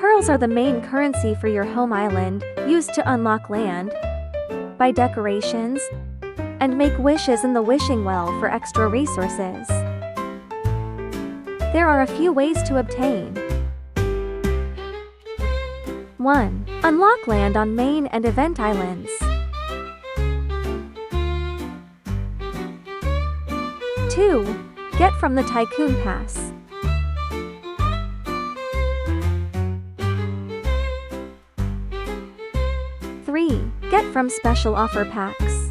Pearls are the main currency for your home island, used to unlock land, buy decorations, and make wishes in the wishing well for extra resources. There are a few ways to obtain. 1. Unlock land on main and event islands. 2. Get from the Tycoon Pass. 3. Get from special offer packs.